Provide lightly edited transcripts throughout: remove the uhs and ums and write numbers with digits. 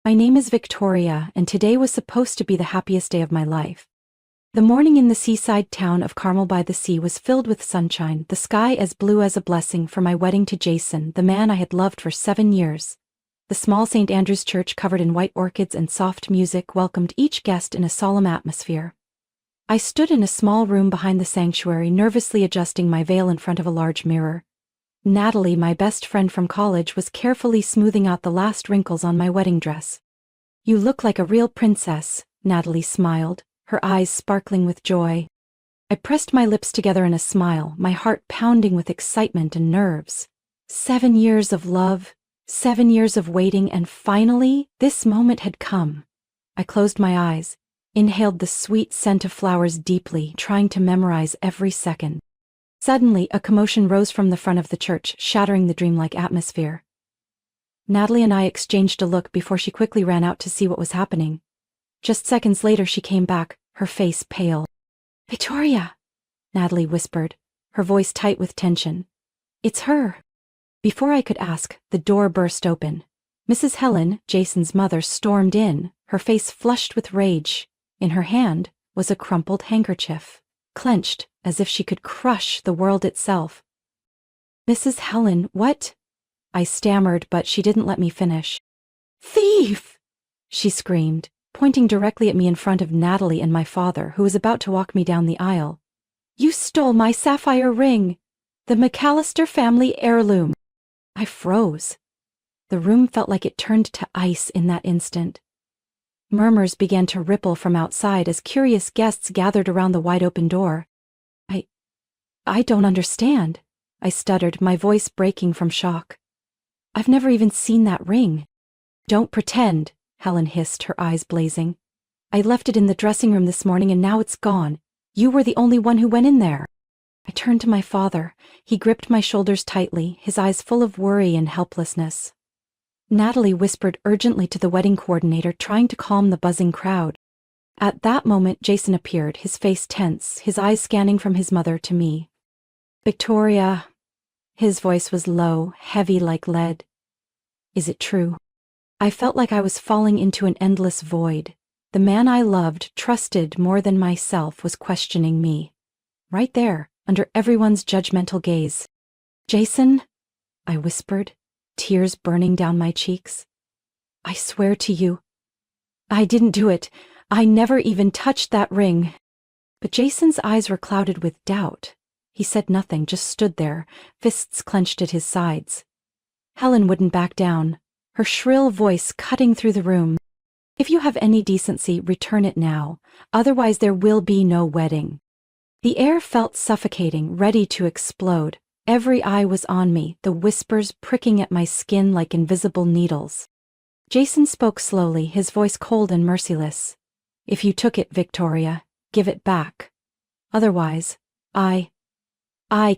My name is Victoria, and today was supposed to be the happiest day of my life. The morning in the seaside town of Carmel by the sea was filled with sunshine, the sky as blue as a blessing for my wedding to Jason, the man I had loved for 7 years. The small St. Andrew's church covered in white orchids and soft music welcomed each guest in a solemn atmosphere. I stood in a small room behind the sanctuary, nervously adjusting my veil in front of a large mirror. Natalie, my best friend from college, was carefully smoothing out the last wrinkles on my wedding dress. "You look like a real princess," Natalie smiled, her eyes sparkling with joy. I pressed my lips together in a smile, my heart pounding with excitement and nerves. 7 years of love, 7 years of waiting, and finally, this moment had come. I closed my eyes, inhaled the sweet scent of flowers deeply, trying to memorize every second. Suddenly, a commotion rose from the front of the church, shattering the dreamlike atmosphere. Natalie and I exchanged a look before she quickly ran out to see what was happening. Just seconds later she came back, her face pale. "Victoria," Natalie whispered, her voice tight with tension. "It's her." Before I could ask, the door burst open. Mrs. Helen, Jason's mother, stormed in, her face flushed with rage. In her hand was a crumpled handkerchief, clenched as if she could crush the world itself. "Mrs. Helen, what?" I stammered, but she didn't let me finish. "Thief!" she screamed, pointing directly at me in front of Natalie and my father, who was about to walk me down the aisle. "You stole my sapphire ring, the McAllister family heirloom." I froze. The room felt like it turned to ice in that instant. Murmurs began to ripple from outside as curious guests gathered around the wide-open door. I don't understand," I stuttered, my voice breaking from shock. "I've never even seen that ring." "Don't pretend," Helen hissed, her eyes blazing. "I left it in the dressing room this morning and now it's gone. You were the only one who went in there." I turned to my father. He gripped my shoulders tightly, his eyes full of worry and helplessness. Natalie whispered urgently to the wedding coordinator, trying to calm the buzzing crowd. At that moment, Jason appeared, his face tense, his eyes scanning from his mother to me. "Victoria," his voice was low, heavy like lead. "Is it true?" I felt like I was falling into an endless void. The man I loved, trusted more than myself, was questioning me. Right there, under everyone's judgmental gaze. "Jason," I whispered, tears burning down my cheeks. "I swear to you, I didn't do it. I never even touched that ring." But Jason's eyes were clouded with doubt. He said nothing, just stood there, fists clenched at his sides. Helen wouldn't back down, her shrill voice cutting through the room. "If you have any decency, return it now. Otherwise there will be no wedding." The air felt suffocating, ready to explode. Every eye was on me, the whispers pricking at my skin like invisible needles. Jason spoke slowly, his voice cold and merciless. "If you took it, Victoria, give it back. Otherwise, I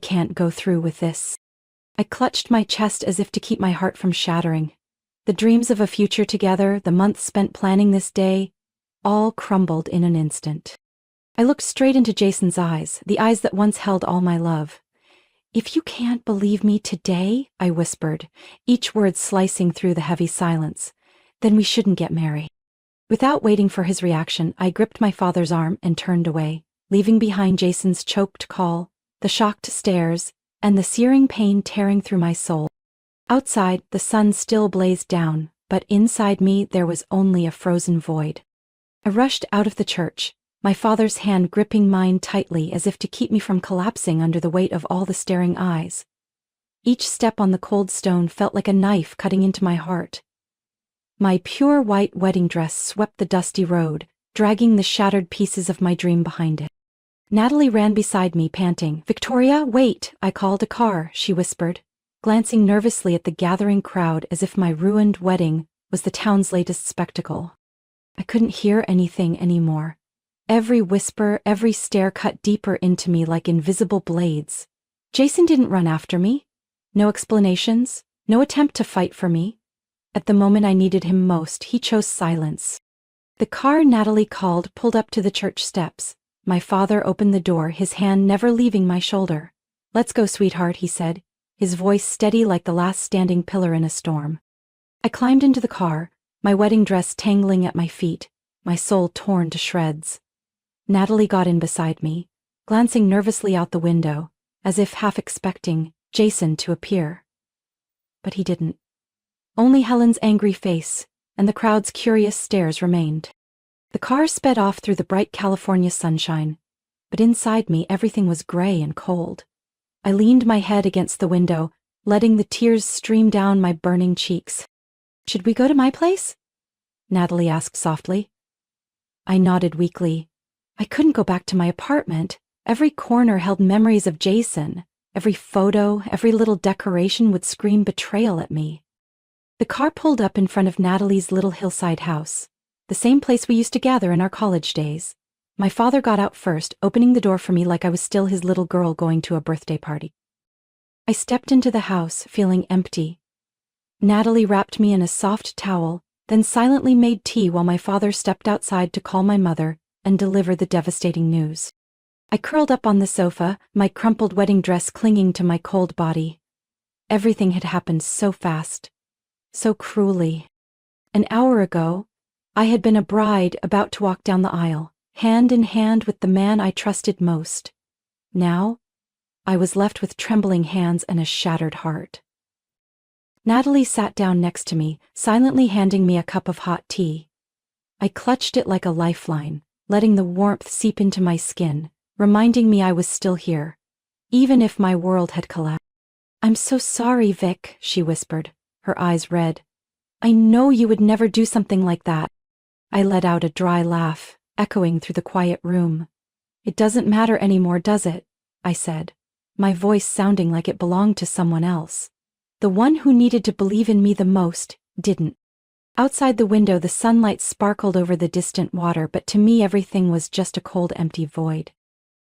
can't go through with this." I clutched my chest as if to keep my heart from shattering. The dreams of a future together, the months spent planning this day, all crumbled in an instant. I looked straight into Jason's eyes, the eyes that once held all my love. "If you can't believe me today," I whispered, each word slicing through the heavy silence, "then we shouldn't get married." Without waiting for his reaction, I gripped my father's arm and turned away, leaving behind Jason's choked call, the shocked stares, and the searing pain tearing through my soul. Outside, the sun still blazed down, but inside me there was only a frozen void. I rushed out of the church, my father's hand gripping mine tightly as if to keep me from collapsing under the weight of all the staring eyes. Each step on the cold stone felt like a knife cutting into my heart. My pure white wedding dress swept the dusty road, dragging the shattered pieces of my dream behind it. Natalie ran beside me, panting. "Victoria, wait!" I called. "A car," she whispered, glancing nervously at the gathering crowd as if my ruined wedding was the town's latest spectacle. I couldn't hear anything anymore. Every whisper, every stare cut deeper into me like invisible blades. Jason didn't run after me. No explanations, no attempt to fight for me. At the moment I needed him most, he chose silence. The car Natalie called pulled up to the church steps. My father opened the door, his hand never leaving my shoulder. "Let's go, sweetheart," he said, his voice steady like the last standing pillar in a storm. I climbed into the car, my wedding dress tangling at my feet, my soul torn to shreds. Natalie got in beside me, glancing nervously out the window, as if half expecting Jason to appear. But he didn't. Only Helen's angry face and the crowd's curious stares remained. The car sped off through the bright California sunshine, but inside me everything was gray and cold. I leaned my head against the window, letting the tears stream down my burning cheeks. "Should we go to my place?" Natalie asked softly. I nodded weakly. I couldn't go back to my apartment. Every corner held memories of Jason. Every photo, every little decoration would scream betrayal at me. The car pulled up in front of Natalie's little hillside house, the same place we used to gather in our college days. My father got out first, opening the door for me like I was still his little girl going to a birthday party. I stepped into the house, feeling empty. Natalie wrapped me in a soft towel, then silently made tea while my father stepped outside to call my mother and deliver the devastating news. I curled up on the sofa, my crumpled wedding dress clinging to my cold body. Everything had happened so fast, so cruelly. An hour ago, I had been a bride about to walk down the aisle, hand in hand with the man I trusted most. Now, I was left with trembling hands and a shattered heart. Natalie sat down next to me, silently handing me a cup of hot tea. I clutched it like a lifeline, letting the warmth seep into my skin, reminding me I was still here, even if my world had collapsed. "I'm so sorry, Vic," she whispered, her eyes red. "I know you would never do something like that." I let out a dry laugh, echoing through the quiet room. "It doesn't matter anymore, does it?" I said, my voice sounding like it belonged to someone else. The one who needed to believe in me the most didn't. Outside the window the sunlight sparkled over the distant water, but to me everything was just a cold, empty void.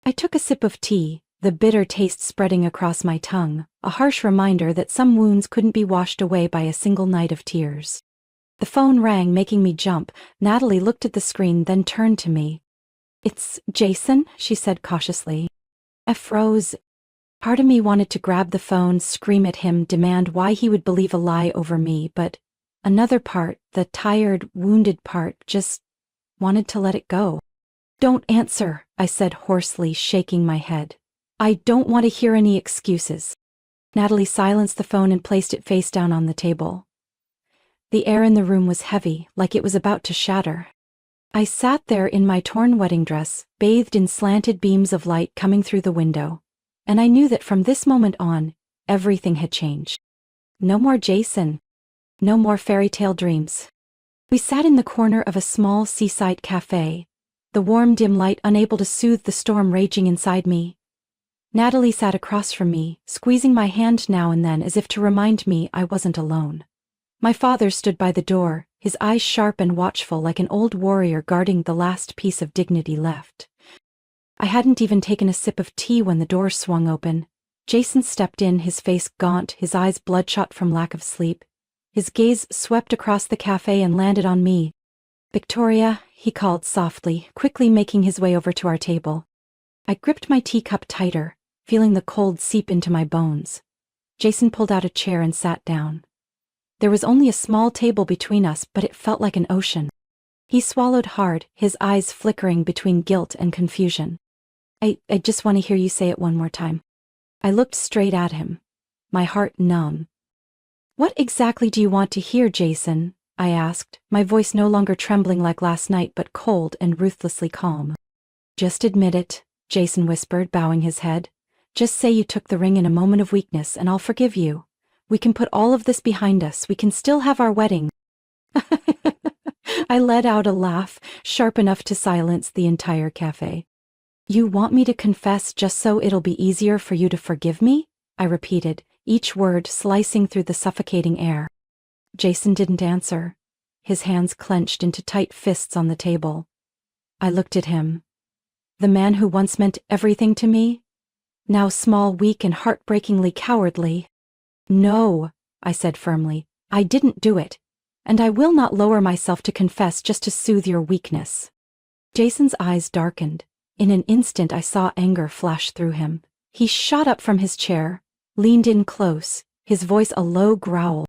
I took a sip of tea, the bitter taste spreading across my tongue, a harsh reminder that some wounds couldn't be washed away by a single night of tears. The phone rang, making me jump. Natalie looked at the screen, then turned to me. "It's Jason," she said cautiously. I froze. Part of me wanted to grab the phone, scream at him, demand why he would believe a lie over me, but another part, the tired, wounded part, just wanted to let it go. "Don't answer," I said hoarsely, shaking my head. "I don't want to hear any excuses." Natalie silenced the phone and placed it face down on the table. The air in the room was heavy, like it was about to shatter. I sat there in my torn wedding dress, bathed in slanted beams of light coming through the window, and I knew that from this moment on, everything had changed. No more Jason. No more fairy tale dreams. We sat in the corner of a small seaside cafe, the warm dim light unable to soothe the storm raging inside me. Natalie sat across from me, squeezing my hand now and then as if to remind me I wasn't alone. My father stood by the door, his eyes sharp and watchful like an old warrior guarding the last piece of dignity left. I hadn't even taken a sip of tea when the door swung open. Jason stepped in, his face gaunt, his eyes bloodshot from lack of sleep. His gaze swept across the cafe and landed on me. "Victoria," he called softly, quickly making his way over to our table. I gripped my teacup tighter, feeling the cold seep into my bones. Jason pulled out a chair and sat down. There was only a small table between us, but it felt like an ocean. He swallowed hard, his eyes flickering between guilt and confusion. I just want to hear you say it one more time." I looked straight at him, my heart numb. "What exactly do you want to hear, Jason?" I asked, my voice no longer trembling like last night but cold and ruthlessly calm. "Just admit it," Jason whispered, bowing his head. "Just say you took the ring in a moment of weakness and I'll forgive you. We can put all of this behind us. We can still have our wedding." I let out a laugh, sharp enough to silence the entire cafe. "You want me to confess just so it'll be easier for you to forgive me?" I repeated, each word slicing through the suffocating air. Jason didn't answer, his hands clenched into tight fists on the table. I looked at him. The man who once meant everything to me, now small, weak, and heartbreakingly cowardly. "No," I said firmly, "I didn't do it, and I will not lower myself to confess just to soothe your weakness." Jason's eyes darkened. In an instant I saw anger flash through him. He shot up from his chair, leaned in close, his voice a low growl.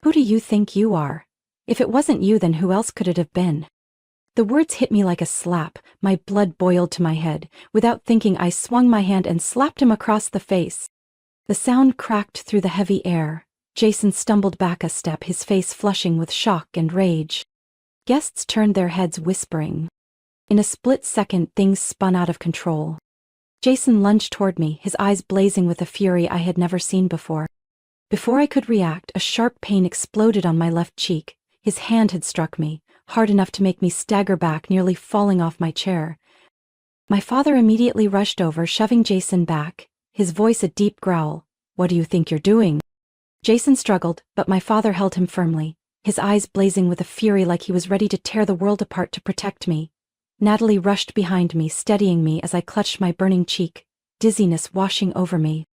"Who do you think you are? If it wasn't you, then who else could it have been? The words hit me like a slap, my blood boiled to my head. Without thinking, I swung my hand and slapped him across the face. The sound cracked through the heavy air. Jason stumbled back a step, his face flushing with shock and rage. Guests turned their heads, whispering. In a split second, things spun out of control. Jason lunged toward me, his eyes blazing with a fury I had never seen before. Before I could react, a sharp pain exploded on my left cheek. His hand had struck me, hard enough to make me stagger back, nearly falling off my chair. My father immediately rushed over, shoving Jason back, his voice a deep growl. "What do you think you're doing?" Jason struggled, but my father held him firmly, his eyes blazing with a fury like he was ready to tear the world apart to protect me. Natalie rushed behind me, steadying me as I clutched my burning cheek, dizziness washing over me.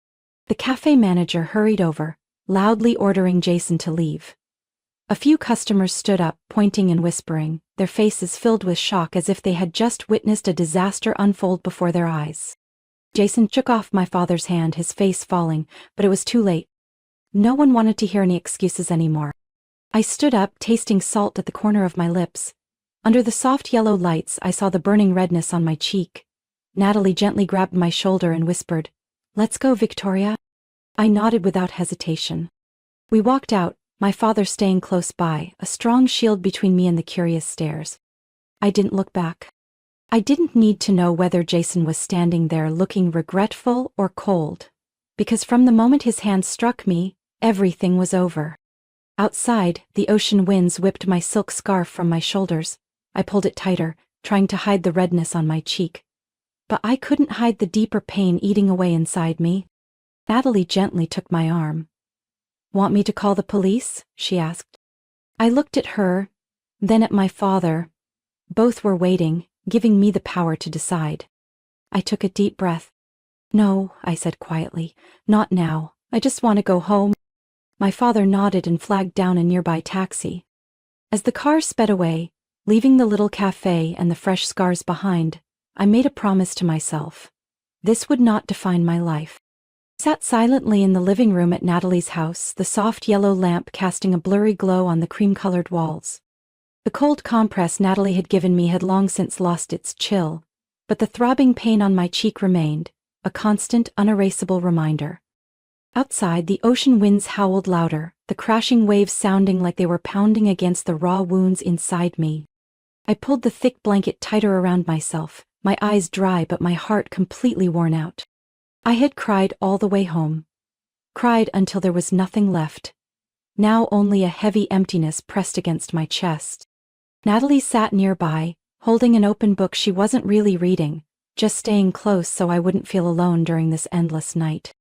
The cafe manager hurried over, loudly ordering Jason to leave. A few customers stood up, pointing and whispering, their faces filled with shock as if they had just witnessed a disaster unfold before their eyes. Jason shook off my father's hand, his face falling, but it was too late. No one wanted to hear any excuses anymore. I stood up, tasting salt at the corner of my lips. Under the soft yellow lights, I saw the burning redness on my cheek. Natalie gently grabbed my shoulder and whispered, "Let's go, Victoria." I nodded without hesitation. We walked out, my father staying close by, a strong shield between me and the curious stares. I didn't look back. I didn't need to know whether Jason was standing there looking regretful or cold, because from the moment his hand struck me, everything was over. Outside, the ocean winds whipped my silk scarf from my shoulders. I pulled it tighter, trying to hide the redness on my cheek. But I couldn't hide the deeper pain eating away inside me. Natalie gently took my arm. "Want me to call the police?" she asked. I looked at her, then at my father. Both were waiting, giving me the power to decide. I took a deep breath. "No," I said quietly, "not now. I just want to go home." My father nodded and flagged down a nearby taxi. As the car sped away, leaving the little cafe and the fresh scars behind, I made a promise to myself. This would not define my life. I sat silently in the living room at Natalie's house, the soft yellow lamp casting a blurry glow on the cream-colored walls. The cold compress Natalie had given me had long since lost its chill, but the throbbing pain on my cheek remained, a constant, unerasable reminder. Outside, the ocean winds howled louder, the crashing waves sounding like they were pounding against the raw wounds inside me. I pulled the thick blanket tighter around myself, my eyes dry but my heart completely worn out. I had cried all the way home. Cried until there was nothing left. Now only a heavy emptiness pressed against my chest. Natalie sat nearby, holding an open book she wasn't really reading, just staying close so I wouldn't feel alone during this endless night.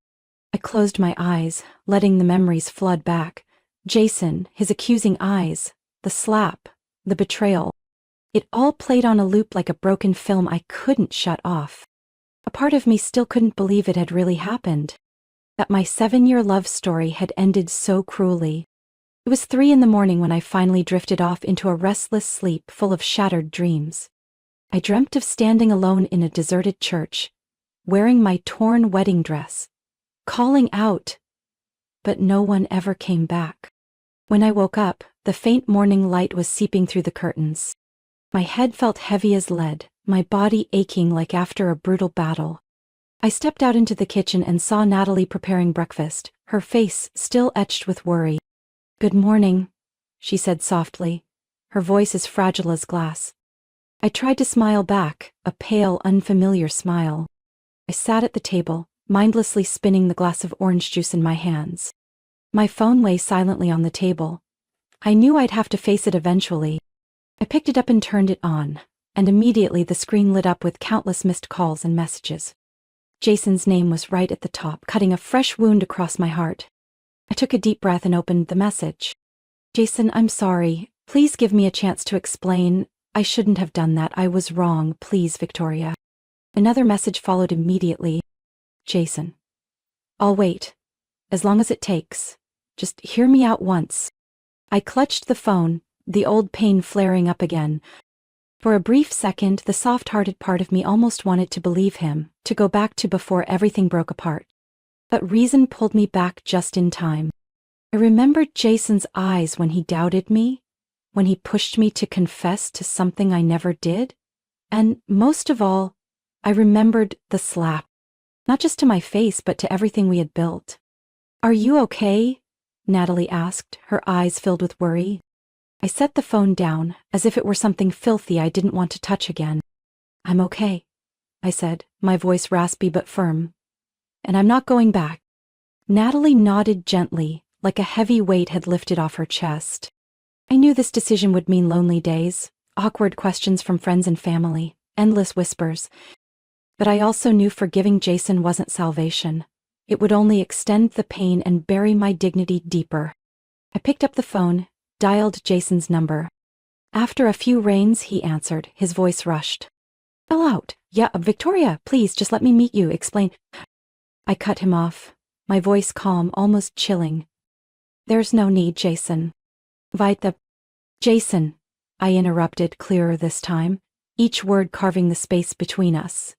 I closed my eyes, letting the memories flood back. Jason, his accusing eyes, the slap, the betrayal. It all played on a loop like a broken film I couldn't shut off. A part of me still couldn't believe it had really happened. That my 7-year love story had ended so cruelly. It was 3 a.m. when I finally drifted off into a restless sleep full of shattered dreams. I dreamt of standing alone in a deserted church, wearing my torn wedding dress, calling out, but no one ever came back. When I woke up, the faint morning light was seeping through the curtains. My head felt heavy as lead, my body aching like after a brutal battle. I stepped out into the kitchen and saw Natalie preparing breakfast, her face still etched with worry. "Good morning," she said softly, her voice as fragile as glass. I tried to smile back, a pale, unfamiliar smile. I sat at the table, mindlessly spinning the glass of orange juice in my hands. My phone lay silently on the table. I knew I'd have to face it eventually. I picked it up and turned it on, and immediately the screen lit up with countless missed calls and messages. Jason's name was right at the top, cutting a fresh wound across my heart. I took a deep breath and opened the message. "Jason, I'm sorry. Please give me a chance to explain. I shouldn't have done that. I was wrong. Please, Victoria." Another message followed immediately. "Jason, I'll wait. As long as it takes. Just hear me out once." I clutched the phone, the old pain flaring up again. For a brief second, the soft-hearted part of me almost wanted to believe him, to go back to before everything broke apart. But reason pulled me back just in time. I remembered Jason's eyes when he doubted me, when he pushed me to confess to something I never did. And most of all, I remembered the slap. Not just to my face, but to everything we had built. "Are you okay?" Natalie asked, her eyes filled with worry. I set the phone down, as if it were something filthy I didn't want to touch again. "I'm okay," I said, my voice raspy but firm. "And I'm not going back." Natalie nodded gently, like a heavy weight had lifted off her chest. I knew this decision would mean lonely days, awkward questions from friends and family, endless whispers. But I also knew forgiving Jason wasn't salvation. It would only extend the pain and bury my dignity deeper. I picked up the phone, dialed Jason's number. After a few rings, he answered, his voice rushed. "Chill out. Yeah, Victoria, please, just let me meet you, explain." I cut him off, my voice calm, almost chilling. "There's no need, Jason." Jason, I interrupted, clearer this time, each word carving the space between us.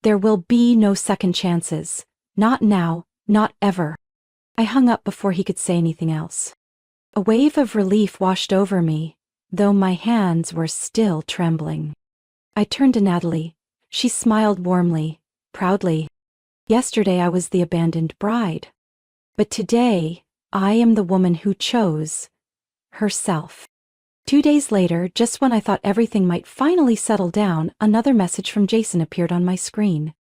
"There will be no second chances. Not now, not ever." I hung up before he could say anything else. A wave of relief washed over me, though my hands were still trembling. I turned to Natalie. She smiled warmly, proudly. Yesterday I was the abandoned bride. But today, I am the woman who chose herself. 2 days later, just when I thought everything might finally settle down, another message from Jason appeared on my screen.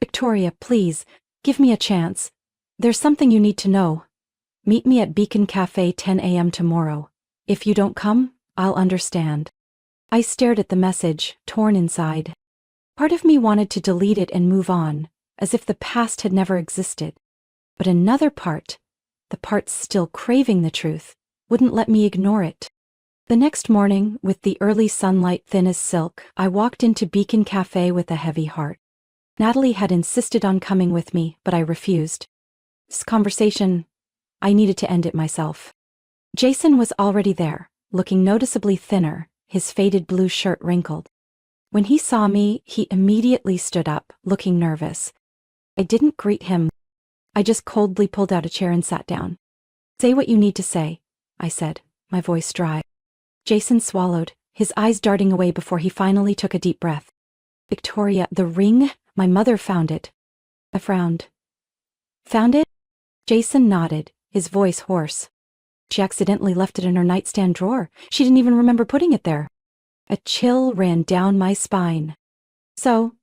"Victoria, please, give me a chance. There's something you need to know. Meet me at Beacon Cafe 10 a.m. tomorrow. If you don't come, I'll understand." I stared at the message, torn inside. Part of me wanted to delete it and move on, as if the past had never existed. But another part, the part still craving the truth, wouldn't let me ignore it. The next morning, with the early sunlight thin as silk, I walked into Beacon Cafe with a heavy heart. Natalie had insisted on coming with me, but I refused. This conversation, I needed to end it myself. Jason was already there, looking noticeably thinner, his faded blue shirt wrinkled. When he saw me, he immediately stood up, looking nervous. I didn't greet him. I just coldly pulled out a chair and sat down. "Say what you need to say," I said, my voice dry. Jason swallowed, his eyes darting away before he finally took a deep breath. "Victoria, the ring, my mother found it." I frowned. "Found it?" Jason nodded, his voice hoarse. "She accidentally left it in her nightstand drawer. She didn't even remember putting it there." A chill ran down my spine. "So?"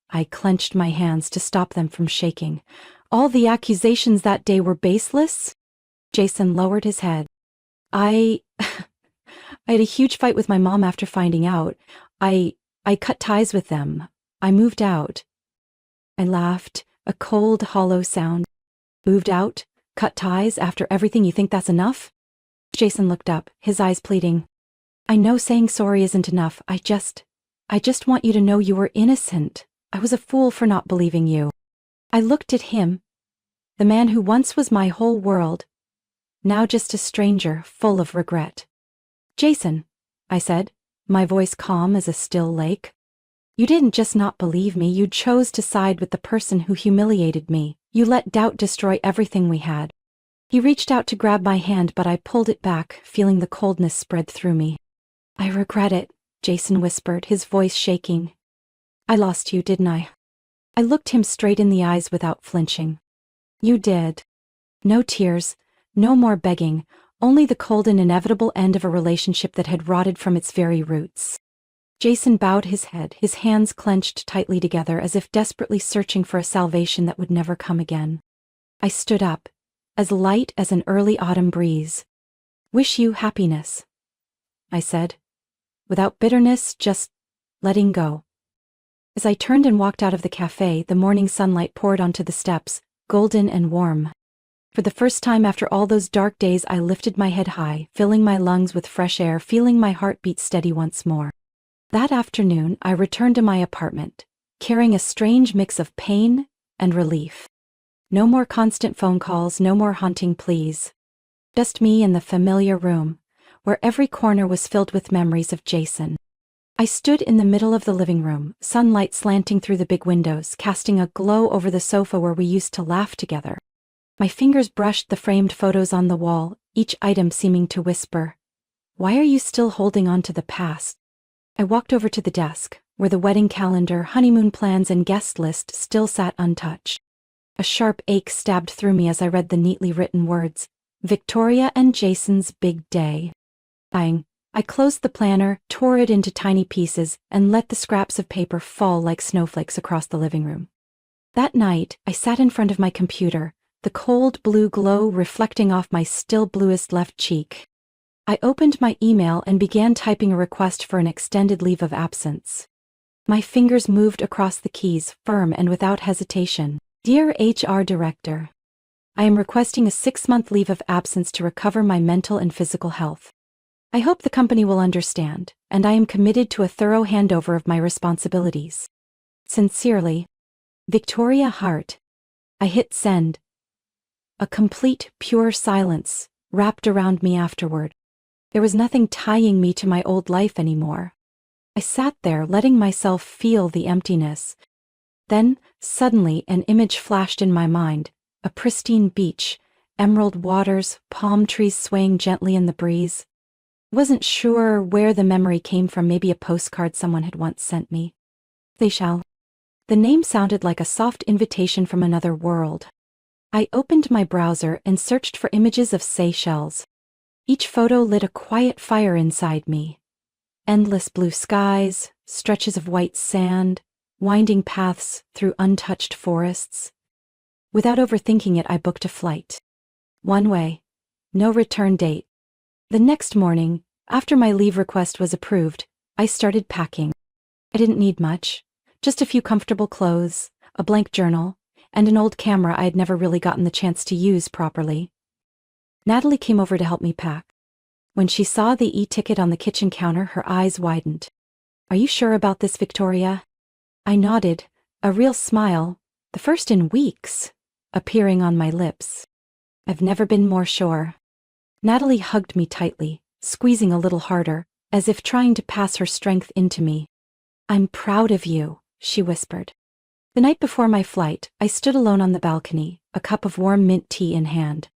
I clenched my hands to stop them from shaking. "All the accusations that day were baseless?" Jason lowered his head. I had a huge fight with my mom after finding out. I cut ties with them. I moved out." I laughed, a cold, hollow sound. "Moved out? Cut ties after everything? You think that's enough?" Jason looked up, his eyes pleading. "I know saying sorry isn't enough. I just want you to know you were innocent. I was a fool for not believing you." I looked at him, the man who once was my whole world, now just a stranger, full of regret. "Jason," I said, my voice calm as a still lake. "You didn't just not believe me, you chose to side with the person who humiliated me. You let doubt destroy everything we had." He reached out to grab my hand, but I pulled it back, feeling the coldness spread through me. "I regret it," Jason whispered, his voice shaking. "I lost you, didn't I?" I looked him straight in the eyes without flinching. "You did." No tears, no more begging, only the cold and inevitable end of a relationship that had rotted from its very roots. Jason bowed his head, his hands clenched tightly together as if desperately searching for a salvation that would never come again. I stood up, as light as an early autumn breeze. "Wish you happiness," I said, without bitterness, just letting go. As I turned and walked out of the cafe, the morning sunlight poured onto the steps, golden and warm. For the first time after all those dark days, I lifted my head high, filling my lungs with fresh air, feeling my heart beat steady once more. That afternoon, I returned to my apartment, carrying a strange mix of pain and relief. No more constant phone calls, no more haunting pleas. Just me in the familiar room, where every corner was filled with memories of Jason. I stood in the middle of the living room, sunlight slanting through the big windows, casting a glow over the sofa where we used to laugh together. My fingers brushed the framed photos on the wall, each item seeming to whisper, Why are you still holding on to the past? I walked over to the desk, where the wedding calendar, honeymoon plans, and guest list still sat untouched. A sharp ache stabbed through me as I read the neatly written words, Victoria and Jason's big day. I closed the planner, tore it into tiny pieces, and let the scraps of paper fall like snowflakes across the living room. That night, I sat in front of my computer, the cold blue glow reflecting off my still bluest left cheek. I opened my email and began typing a request for an extended leave of absence. My fingers moved across the keys, firm and without hesitation. Dear HR Director, I am requesting a 6-month leave of absence to recover my mental and physical health. I hope the company will understand, and I am committed to a thorough handover of my responsibilities. Sincerely, Victoria Hart. I hit send. A complete, pure silence wrapped around me afterward. There was nothing tying me to my old life anymore. I sat there letting myself feel the emptiness. Then, suddenly, an image flashed in my mind, a pristine beach, emerald waters, palm trees swaying gently in the breeze. Wasn't sure where the memory came from, maybe a postcard someone had once sent me. Seychelles. The name sounded like a soft invitation from another world. I opened my browser and searched for images of Seychelles. Each photo lit a quiet fire inside me. Endless blue skies, stretches of white sand, winding paths through untouched forests. Without overthinking it, I booked a flight. One way. No return date. The next morning, after my leave request was approved, I started packing. I didn't need much. Just a few comfortable clothes, a blank journal, and an old camera I had never really gotten the chance to use properly. Natalie came over to help me pack. When she saw the e-ticket on the kitchen counter, her eyes widened. Are you sure about this, Victoria? I nodded, a real smile, the first in weeks, appearing on my lips. I've never been more sure. Natalie hugged me tightly, squeezing a little harder, as if trying to pass her strength into me. I'm proud of you, she whispered. The night before my flight, I stood alone on the balcony, a cup of warm mint tea in hand.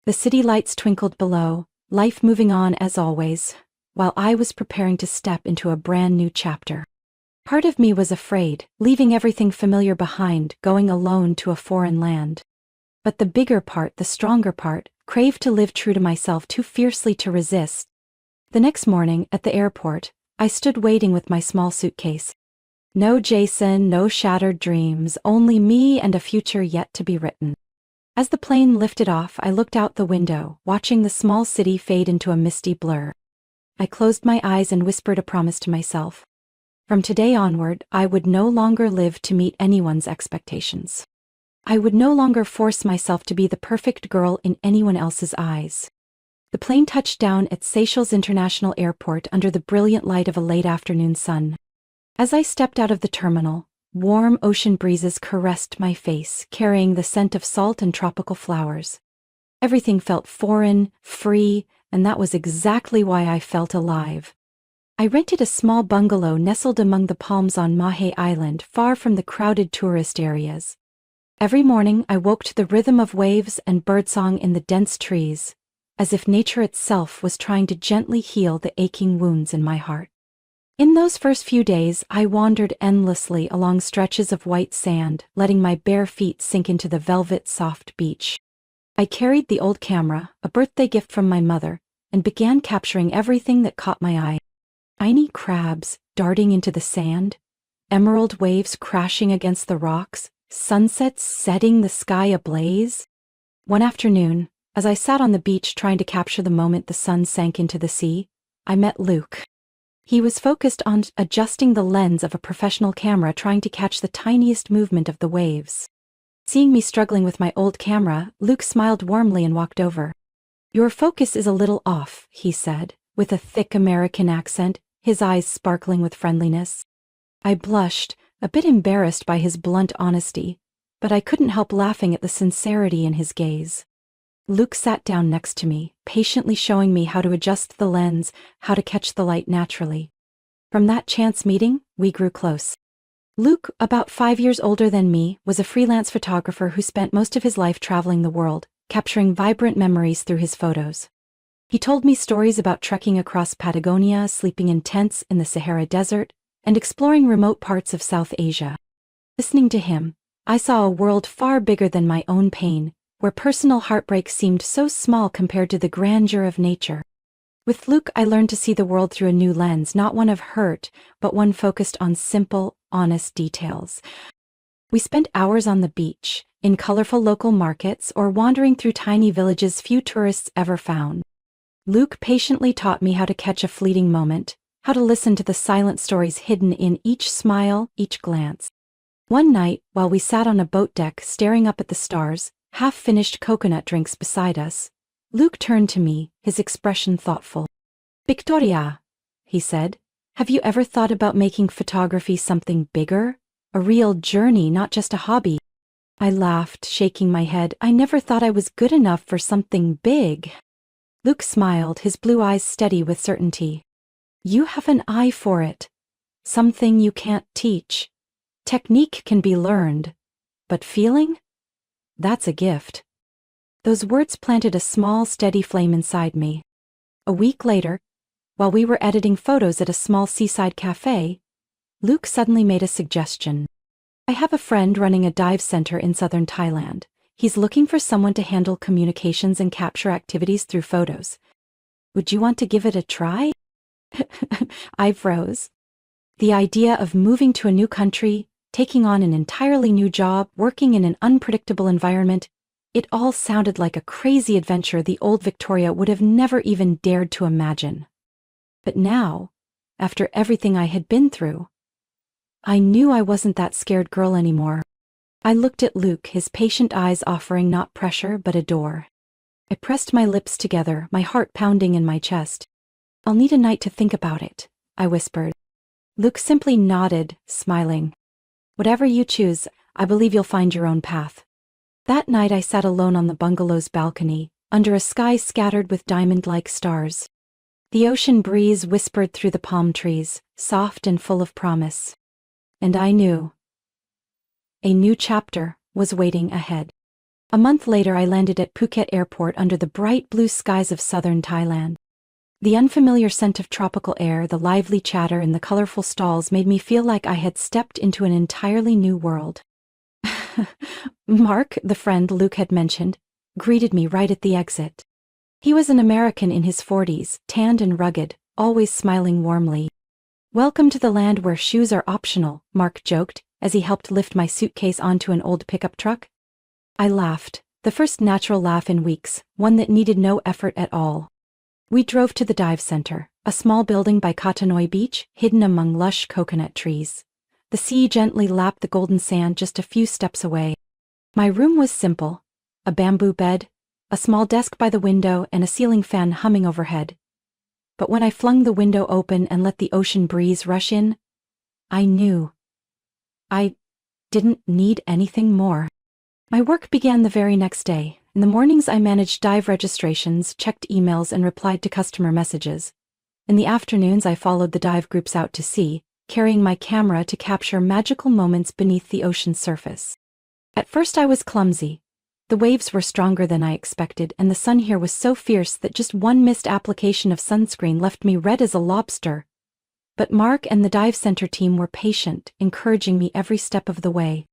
The city lights twinkled below, life moving on as always, while I was preparing to step into a brand new chapter. Part of me was afraid, leaving everything familiar behind, going alone to a foreign land. But the bigger part, the stronger part, craved to live true to myself, too fiercely to resist. The next morning, at the airport, I stood waiting with my small suitcase. No Jason, no shattered dreams, only me and a future yet to be written. As the plane lifted off, I looked out the window, watching the small city fade into a misty blur. I closed my eyes and whispered a promise to myself. From today onward, I would no longer live to meet anyone's expectations. I would no longer force myself to be the perfect girl in anyone else's eyes. The plane touched down at Seychelles International Airport under the brilliant light of a late afternoon sun. As I stepped out of the terminal, warm ocean breezes caressed my face, carrying the scent of salt and tropical flowers. Everything felt foreign, free, and that was exactly why I felt alive. I rented a small bungalow nestled among the palms on Mahe Island, far from the crowded tourist areas. Every morning I woke to the rhythm of waves and birdsong in the dense trees, as if nature itself was trying to gently heal the aching wounds in my heart. In those first few days, I wandered endlessly along stretches of white sand, letting my bare feet sink into the velvet soft beach. I carried the old camera, a birthday gift from my mother, and began capturing everything that caught my eye. Tiny crabs darting into the sand, emerald waves crashing against the rocks, sunsets setting the sky ablaze. One afternoon, as I sat on the beach trying to capture the moment the sun sank into the sea, I met Luke. He was focused on adjusting the lens of a professional camera, trying to catch the tiniest movement of the waves. Seeing me struggling with my old camera, Luke smiled warmly and walked over. Your focus is a little off, he said, with a thick American accent, his eyes sparkling with friendliness. I blushed, a bit embarrassed by his blunt honesty, but I couldn't help laughing at the sincerity in his gaze. Luke sat down next to me, patiently showing me how to adjust the lens, how to catch the light naturally. From that chance meeting, we grew close. Luke, about 5 years older than me, was a freelance photographer who spent most of his life traveling the world, capturing vibrant memories through his photos. He told me stories about trekking across Patagonia, sleeping in tents in the Sahara Desert, and exploring remote parts of South Asia. Listening to him, I saw a world far bigger than my own pain, where personal heartbreak seemed so small compared to the grandeur of nature. With Luke, I learned to see the world through a new lens, not one of hurt, but one focused on simple, honest details. We spent hours on the beach, in colorful local markets, or wandering through tiny villages few tourists ever found. Luke patiently taught me how to catch a fleeting moment, how to listen to the silent stories hidden in each smile, each glance. One night, while we sat on a boat deck staring up at the stars, half-finished coconut drinks beside us, Luke turned to me, his expression thoughtful. "Victoria," he said, "have you ever thought about making photography something bigger? A real journey, not just a hobby?" I laughed, shaking my head. I never thought I was good enough for something big. Luke smiled, his blue eyes steady with certainty. "You have an eye for it. Something you can't teach. Technique can be learned. But feeling? That's a gift." Those words planted a small, steady flame inside me. A week later, while we were editing photos at a small seaside cafe, Luke suddenly made a suggestion. "I have a friend running a dive center in southern Thailand. He's looking for someone to handle communications and capture activities through photos. Would you want to give it a try?" I froze. The idea of moving to a new country, taking on an entirely new job, working in an unpredictable environment, it all sounded like a crazy adventure the old Victoria would have never even dared to imagine. But now, after everything I had been through, I knew I wasn't that scared girl anymore. I looked at Luke, his patient eyes offering not pressure but a door. I pressed my lips together, my heart pounding in my chest. "I'll need a night to think about it," I whispered. Luke simply nodded, smiling. "Whatever you choose, I believe you'll find your own path." That night I sat alone on the bungalow's balcony, under a sky scattered with diamond-like stars. The ocean breeze whispered through the palm trees, soft and full of promise. And I knew a new chapter was waiting ahead. A month later I landed at Phuket Airport under the bright blue skies of southern Thailand. The unfamiliar scent of tropical air, the lively chatter, and the colorful stalls made me feel like I had stepped into an entirely new world. Mark, the friend Luke had mentioned, greeted me right at the exit. He was an American in his 40s, tanned and rugged, always smiling warmly. "Welcome to the land where shoes are optional," Mark joked, as he helped lift my suitcase onto an old pickup truck. I laughed, the first natural laugh in weeks, one that needed no effort at all. We drove to the dive center, a small building by Katanoi Beach, hidden among lush coconut trees. The sea gently lapped the golden sand just a few steps away. My room was simple: a bamboo bed, a small desk by the window, and a ceiling fan humming overhead. But when I flung the window open and let the ocean breeze rush in, I knew I didn't need anything more. My work began the very next day. In the mornings I managed dive registrations, checked emails, and replied to customer messages. In the afternoons I followed the dive groups out to sea, carrying my camera to capture magical moments beneath the ocean's surface. At first I was clumsy. The waves were stronger than I expected, and the sun here was so fierce that just one missed application of sunscreen left me red as a lobster. But Mark and the dive center team were patient, encouraging me every step of the way.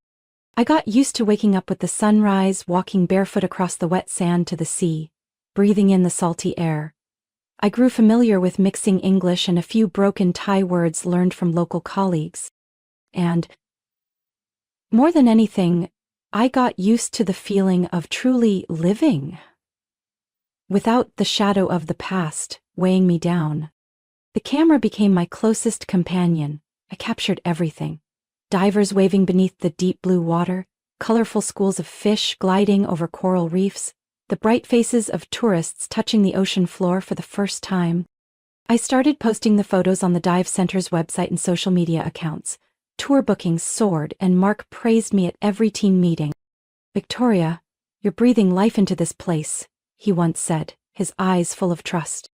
I got used to waking up with the sunrise, walking barefoot across the wet sand to the sea, breathing in the salty air. I grew familiar with mixing English and a few broken Thai words learned from local colleagues. And more than anything, I got used to the feeling of truly living, without the shadow of the past weighing me down. The camera became my closest companion. I captured everything: divers waving beneath the deep blue water, colorful schools of fish gliding over coral reefs, the bright faces of tourists touching the ocean floor for the first time. I started posting the photos on the dive center's website and social media accounts. Tour bookings soared, and Mark praised me at every team meeting. "Victoria, you're breathing life into this place," he once said, his eyes full of trust.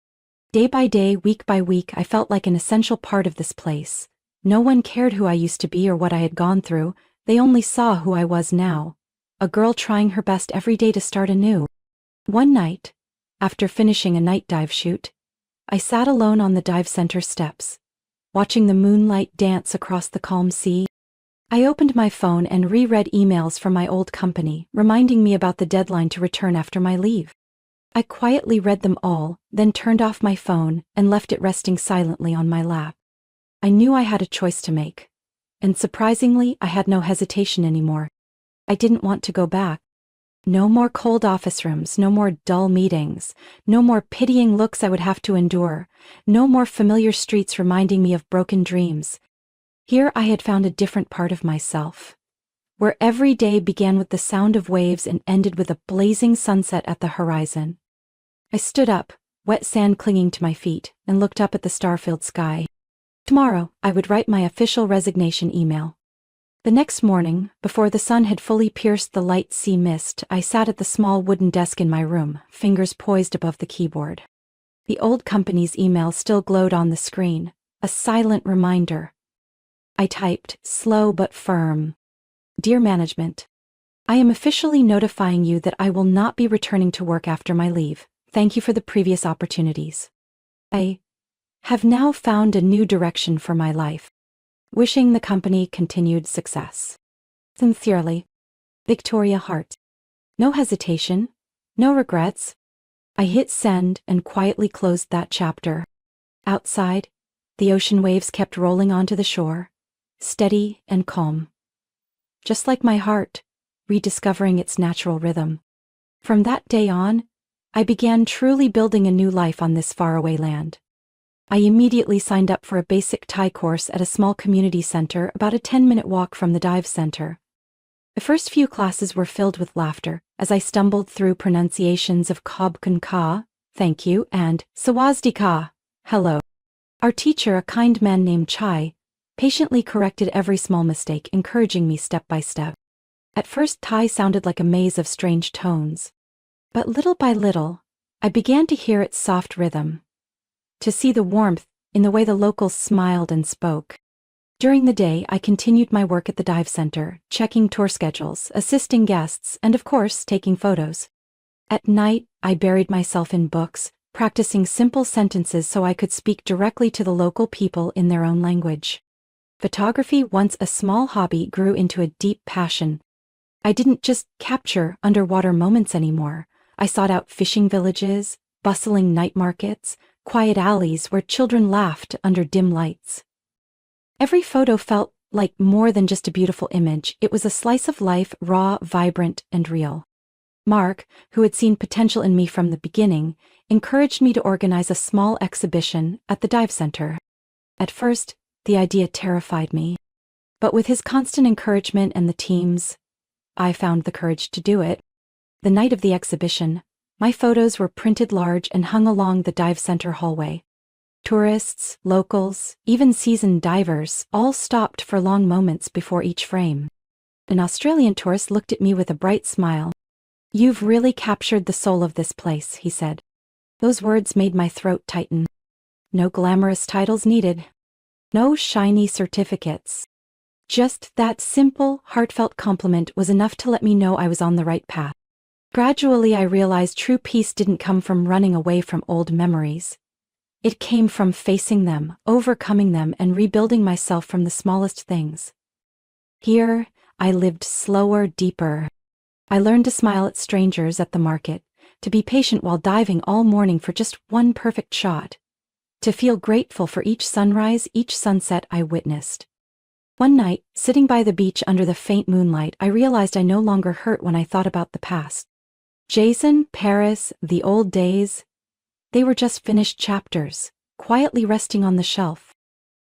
Day by day, week by week, I felt like an essential part of this place. No one cared who I used to be or what I had gone through. They only saw who I was now, a girl trying her best every day to start anew. One night, After finishing a night dive shoot, I sat alone on the dive center steps, watching the moonlight dance across the calm sea. I opened my phone and reread emails from my old company, reminding me about the deadline to return after my leave. I quietly read them all, then turned off my phone and left it resting silently on my lap. I knew I had a choice to make. And surprisingly, I had no hesitation anymore. I didn't want to go back. No more cold office rooms, no more dull meetings, no more pitying looks I would have to endure, no more familiar streets reminding me of broken dreams. Here I had found a different part of myself, where every day began with the sound of waves and ended with a blazing sunset at the horizon. I stood up, wet sand clinging to my feet, and looked up at the star-filled sky. Tomorrow, I would write my official resignation email. The next morning, before the sun had fully pierced the light sea mist, I sat at the small wooden desk in my room, fingers poised above the keyboard. The old company's email still glowed on the screen, a silent reminder. I typed, slow but firm. Dear management, I am officially notifying you that I will not be returning to work after my leave. Thank you for the previous opportunities. I have now found a new direction for my life. Wishing the company continued success. Sincerely, Victoria Hart. No hesitation, no regrets. I hit send and quietly closed that chapter. Outside, the ocean waves kept rolling onto the shore, steady and calm. Just like my heart, rediscovering its natural rhythm. From that day on, I began truly building a new life on this faraway land. I immediately signed up for a basic Thai course at a small community center about a 10-minute walk from the dive center. The first few classes were filled with laughter as I stumbled through pronunciations of Kob Kun Ka, thank you, and Sawazdee hello. Our teacher, a kind man named Chai, patiently corrected every small mistake, encouraging me step by step. At first, Thai sounded like a maze of strange tones. But little by little, I began to hear its soft rhythm, to see the warmth in the way the locals smiled and spoke. During the day, I continued my work at the dive center, checking tour schedules, assisting guests, and of course, taking photos. At night, I buried myself in books, practicing simple sentences so I could speak directly to the local people in their own language. Photography, once a small hobby, grew into a deep passion. I didn't just capture underwater moments anymore. I sought out fishing villages, bustling night markets, quiet alleys where children laughed under dim lights. Every photo felt like more than just a beautiful image. It was a slice of life, raw, vibrant, and real. Mark, who had seen potential in me from the beginning, encouraged me to organize a small exhibition at the dive center. At first, the idea terrified me. But with his constant encouragement and the team's, I found the courage to do it. The night of the exhibition, my photos were printed large and hung along the dive center hallway. Tourists, locals, even seasoned divers all stopped for long moments before each frame. An Australian tourist looked at me with a bright smile. "You've really captured the soul of this place," he said. Those words made my throat tighten. No glamorous titles needed. No shiny certificates. Just that simple, heartfelt compliment was enough to let me know I was on the right path. Gradually, I realized true peace didn't come from running away from old memories. It came from facing them, overcoming them, and rebuilding myself from the smallest things. Here, I lived slower, deeper. I learned to smile at strangers at the market, to be patient while diving all morning for just one perfect shot, to feel grateful for each sunrise, each sunset I witnessed. One night, sitting by the beach under the faint moonlight, I realized I no longer hurt when I thought about the past. Jason, Paris, the old days, they were just finished chapters, quietly resting on the shelf.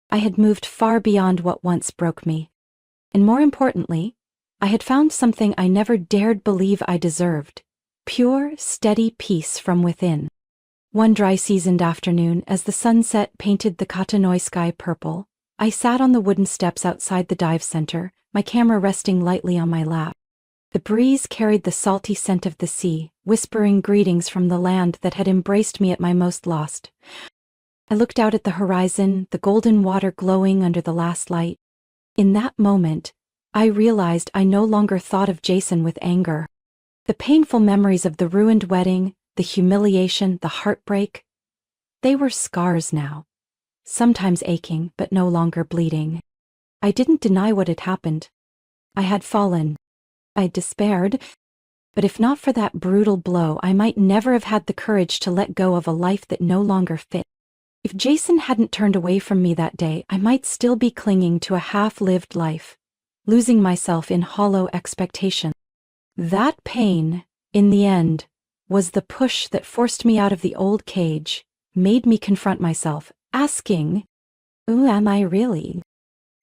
I had moved far beyond what once broke me. And more importantly, I had found something I never dared believe I deserved: pure, steady peace from within. One dry seasoned afternoon, as the sunset painted the Katanoi sky purple, I sat on the wooden steps outside the dive center, my camera resting lightly on my lap. The breeze carried the salty scent of the sea, whispering greetings from the land that had embraced me at my most lost. I looked out at the horizon, the golden water glowing under the last light. In that moment, I realized I no longer thought of Jason with anger. The painful memories of the ruined wedding, the humiliation, the heartbreak. They were scars now. Sometimes aching, but no longer bleeding. I didn't deny what had happened. I had fallen. I despaired. But if not for that brutal blow, I might never have had the courage to let go of a life that no longer fit. If Jason hadn't turned away from me that day, I might still be clinging to a half-lived life, losing myself in hollow expectation. That pain, in the end, was the push that forced me out of the old cage, made me confront myself, asking, who am I really?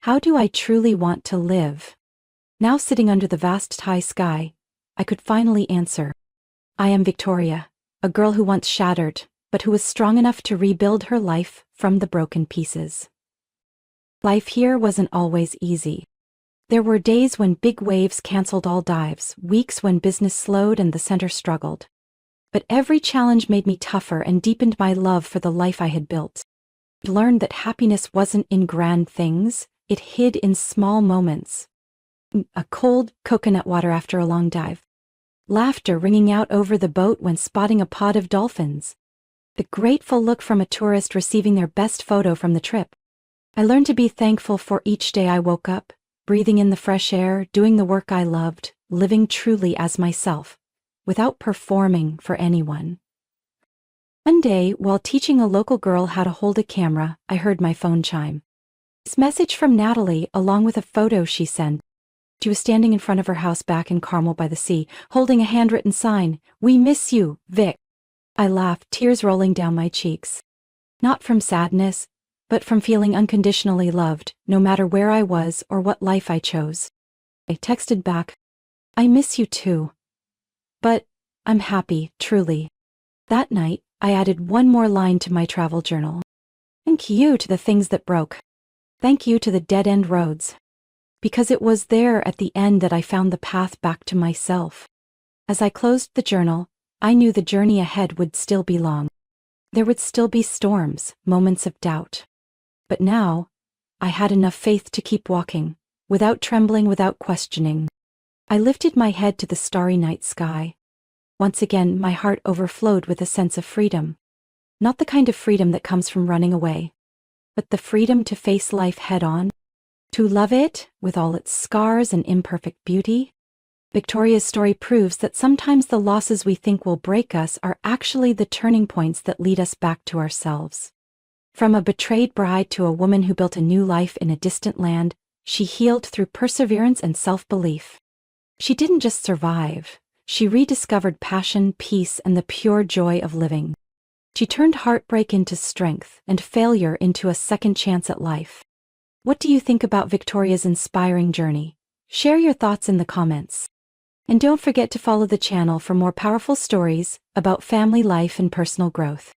How do I truly want to live? Now sitting under the vast high sky, I could finally answer. I am Victoria, a girl who once shattered, but who was strong enough to rebuild her life from the broken pieces. Life here wasn't always easy. There were days when big waves canceled all dives, weeks when business slowed and the center struggled. But every challenge made me tougher and deepened my love for the life I had built. I learned that happiness wasn't in grand things, it hid in small moments. A cold coconut water after a long dive. Laughter ringing out over the boat when spotting a pod of dolphins. The grateful look from a tourist receiving their best photo from the trip. I learned to be thankful for each day I woke up, breathing in the fresh air, doing the work I loved, living truly as myself, without performing for anyone. One day, while teaching a local girl how to hold a camera, I heard my phone chime. This message from Natalie, along with a photo she sent. She was standing in front of her house back in Carmel by the sea, holding a handwritten sign, "We miss you, Vic." I laughed, tears rolling down my cheeks. Not from sadness, but from feeling unconditionally loved, no matter where I was or what life I chose. I texted back, "I miss you too. But I'm happy, truly." That night, I added one more line to my travel journal. Thank you to the things that broke. Thank you to the dead-end roads. Because it was there at the end that I found the path back to myself. As I closed the journal, I knew the journey ahead would still be long. There would still be storms, moments of doubt. But now, I had enough faith to keep walking, without trembling, without questioning. I lifted my head to the starry night sky. Once again, my heart overflowed with a sense of freedom. Not the kind of freedom that comes from running away, but the freedom to face life head-on. To love it, with all its scars and imperfect beauty. Victoria's story proves that sometimes the losses we think will break us are actually the turning points that lead us back to ourselves. From a betrayed bride to a woman who built a new life in a distant land, she healed through perseverance and self-belief. She didn't just survive, she rediscovered passion, peace, and the pure joy of living. She turned heartbreak into strength and failure into a second chance at life. What do you think about Victoria's inspiring journey? Share your thoughts in the comments. And don't forget to follow the channel for more powerful stories about family life and personal growth.